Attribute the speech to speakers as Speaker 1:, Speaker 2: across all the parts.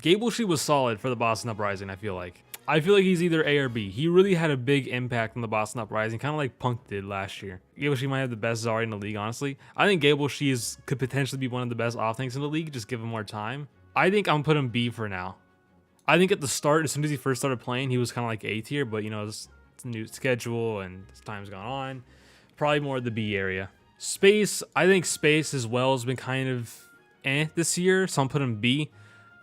Speaker 1: Gableshy was solid for the Boston Uprising, I feel like. I feel like he's either A or B. He really had a big impact on the Boston Uprising, kind of like Punk did last year. Gableshy might have the best Zarya in the league, honestly. I think Gableshy could potentially be one of the best off tanks in the league, just give him more time. I think I'm putting him B for now. I think at the start, as soon as he first started playing, he was kind of like A tier, but you know, it's a new schedule and as time's gone on, probably more the B area. Space, I think Space as well has been kind of this year, so I'm putting him B.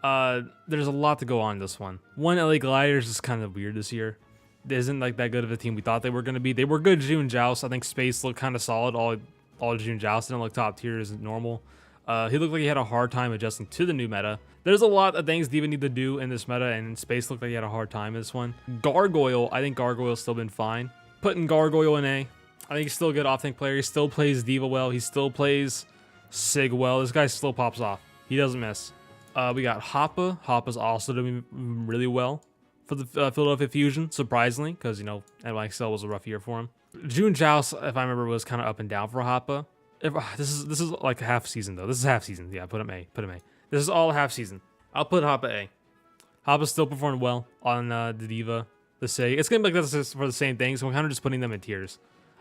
Speaker 1: There's a lot to go on this one. LA Gliders is kind of weird this year. It isn't like that good of a team we thought they were going to be. They were good June Joust. I think Space looked kind of solid. All June Joust didn't look top tier as normal. He looked like he had a hard time adjusting to the new meta. There's a lot of things Diva need to do in this meta, and Space looked like he had a hard time in this one. Gargoyle, I think Gargoyle's still been fine. Putting Gargoyle in A. I think he's still a good off-tank player. He still plays Diva well. He still plays Sig well. This guy still pops off. He doesn't miss. We got Hoppa. Hoppa's also doing really well for the Philadelphia Fusion, surprisingly, because, you know, NYXL was a rough year for him. June Joust, if I remember, was kind of up and down for Hoppa. This is like a half season, though. This is half season. Yeah, put him A. Put him A. This is all half season. I'll put Hoppa A. Hoppa still performed well on the Diva, the Sig. It's going to be like this for the same thing, so I'm kind of just putting them in tiers.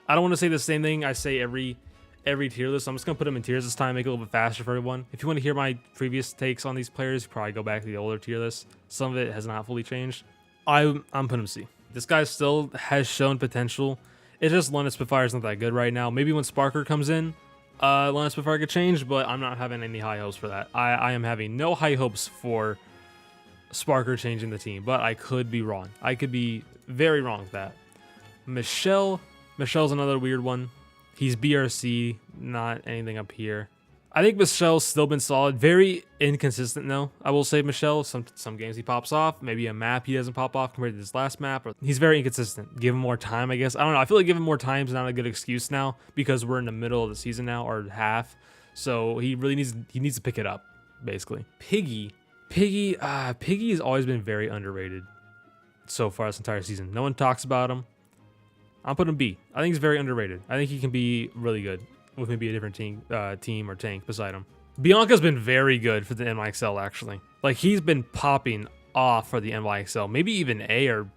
Speaker 1: I don't want to say the same thing I say every tier list. I'm just going to put them in tiers this time, make it a little bit faster for everyone. If you want to hear my previous takes on these players, you probably go back to the older tier list. Some of it has not fully changed. I'm putting him C. This guy still has shown potential. It's just London Spitfire is not that good right now. Maybe when Sparker comes in, London Spitfire could change, but I'm not having any high hopes for that. I am having no high hopes for Sparker changing the team, but I could be wrong. I could be very wrong with that. Michelle's another weird one. He's BRC, not anything up here. I think Michelle's still been solid. Very inconsistent, though. I will say Michelle. Some games he pops off. Maybe a map he doesn't pop off compared to this last map. He's very inconsistent. Give him more time, I guess. I don't know. I feel like giving more time is not a good excuse now because we're in the middle of the season now, or half. So he really needs to pick it up, basically. Piggy has always been very underrated so far this entire season. No one talks about him. I'm putting him B. I think he's very underrated. I think he can be really good with maybe a different team or tank beside him. Bianca's been very good for the NYXL, actually. Like, he's been popping off for the NYXL. Maybe even A or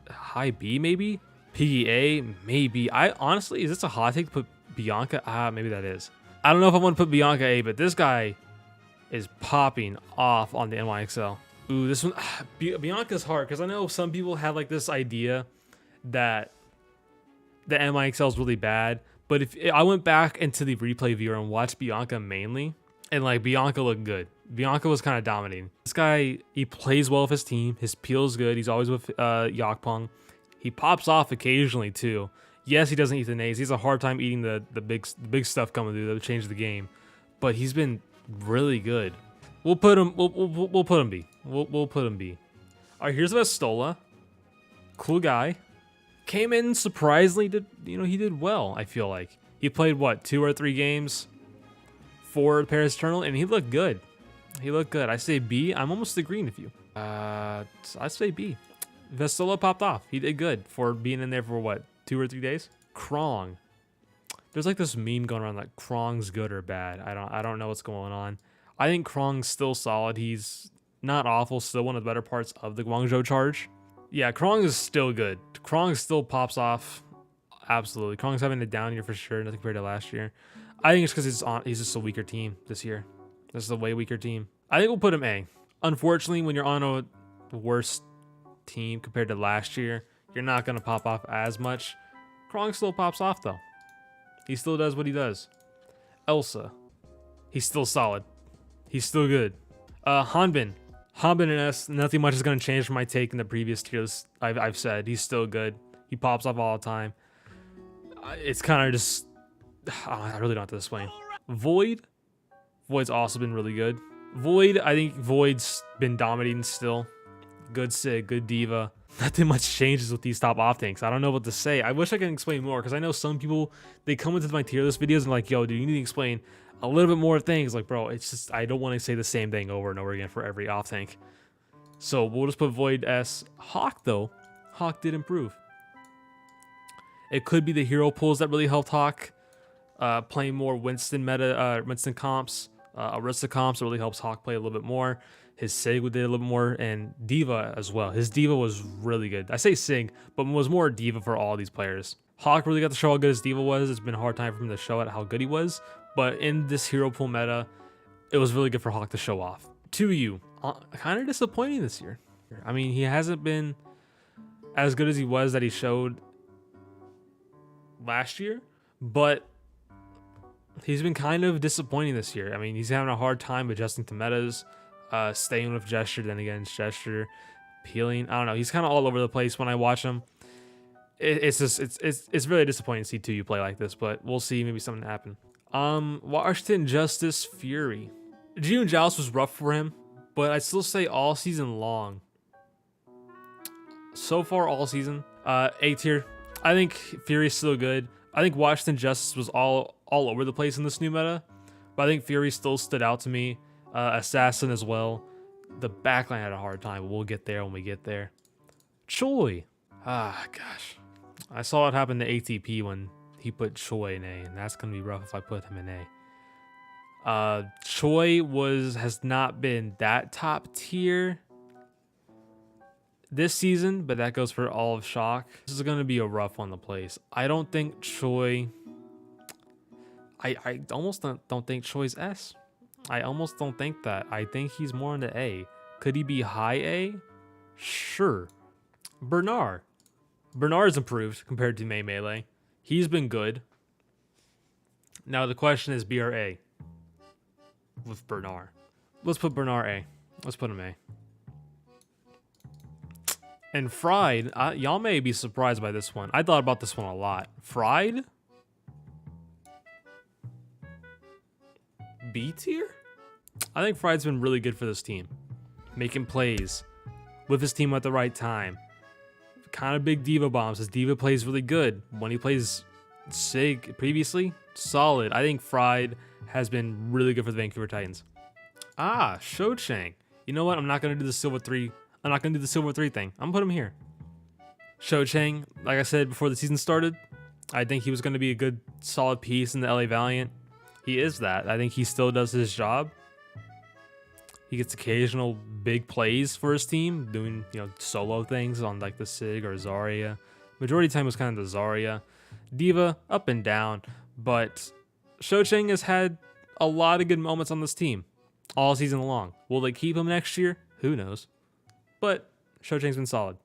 Speaker 1: high B, maybe? Piggy A, maybe. Honestly, is this a hot take to put Bianca? Maybe that is. I don't know if I want to put Bianca A, but this guy is popping off on the NYXL. Ooh, this one, Bianca's hard, because I know some people have, like, this idea that the NYXL is really bad, but if I went back into the replay viewer and watched Bianca mainly, and like Bianca looked good. Bianca was kind of dominating. This guy, he plays well with his team. His peel is good. He's always with Yakpong. He pops off occasionally too. Yes, he doesn't eat the nades. He has a hard time eating the big stuff coming through that would change the game, but he's been really good. We'll put him. We'll put him B. We'll put him B. All right, here's Vestola. Cool guy. Came in surprisingly, he did well, I feel like. He played, what, 2 or 3 games for Paris Eternal, and he looked good. I say B. I'm almost agreeing with you. I say B. Vestola popped off. He did good for being in there for, what, 2 or 3 days? Krong. There's like this meme going around like Krong's good or bad. I don't know what's going on. I think Krong's still solid. He's not awful. Still one of the better parts of the Guangzhou charge. Yeah, Krong is still good. Krong still pops off. Absolutely. Krong's having a down year for sure, nothing compared to last year. I think it's because he's just a weaker team this year. This is a way weaker team. I think we'll put him A. Unfortunately, when you're on a worse team compared to last year, you're not going to pop off as much. Krong still pops off, though. He still does what he does. Elsa. He's still solid. He's still good. Hanbin. Hanbin and S, nothing much is going to change from my take in the previous tiers. I've said he's still good. He pops off all the time. It's kind of just... I really don't have to explain. Void. Void's also been really good. Void, I think Void's been dominating still. Good Sig, good Diva. Nothing much changes with these top off tanks. I don't know what to say. I wish I could explain more, because I know some people, they come into my tier list videos and like, yo, dude, you need to explain a little bit more things. Like, bro, it's just, I don't want to say the same thing over and over again for every off tank. So we'll just put Void S. Hawk, though. Hawk did improve. It could be the hero pulls that really helped Hawk. Playing more Winston meta, Winston comps, Arista comps, it really helps Hawk play a little bit more. His Sig did a little more, and Diva as well. His Diva was really good. I say Sig, but was more Diva for all these players. Hawk really got to show how good his Diva was. It's been a hard time for him to show it how good he was, but in this hero pool meta, it was really good for Hawk to show off. 2U, kind of disappointing this year. I mean, he hasn't been as good as he was that he showed last year, but he's been kind of disappointing this year. I mean, he's having a hard time adjusting to metas, staying with gesture, then against gesture, peeling. I don't know. He's kind of all over the place when I watch him. It's really disappointing to see 2U play like this, but we'll see. Maybe something happen. Washington Justice Fury. June Joust was rough for him, but I'd still say all season long. So far, all season, A tier. I think Fury's still good. I think Washington Justice was all over the place in this new meta, but I think Fury still stood out to me. Assassin as well. The backline had a hard time, but we'll get there when we get there. Choi. Ah, gosh. I saw it happen to ATP when he put Choi in A, and that's going to be rough if I put him in A. Choi has not been that top tier this season, but that goes for all of Shock. This is going to be a rough one to place. I don't think Choi... I almost don't think Choi's S. I almost don't think that. I think he's more into A. Could he be high A? Sure. Bernard. Bernard's improved compared to Melee. He's been good. Now the question is B or A with Bernard. Let's put Bernard A. Let's put him A. And Fried, y'all may be surprised by this one. I thought about this one a lot. Fried? B tier? I think Fried's been really good for this team. Making plays with his team at the right time. Kind of big Diva bombs. His Diva plays really good. When he plays Sig previously, solid. I think Fried has been really good for the Vancouver Titans. Shou Chang. You know what? I'm not going to do the Silver 3. I'm not going to do the Silver 3 thing. I'm going to put him here. Shou Chang, like I said before the season started, I think he was going to be a good, solid piece in the LA Valiant. He is that. I think he still does his job. He gets occasional big plays for his team, doing, solo things on like the Sig or Zarya. Majority of the time was kind of the Zarya. Diva, up and down, but Shou Chang has had a lot of good moments on this team all season long. Will they keep him next year? Who knows? But Shou Chang's been solid.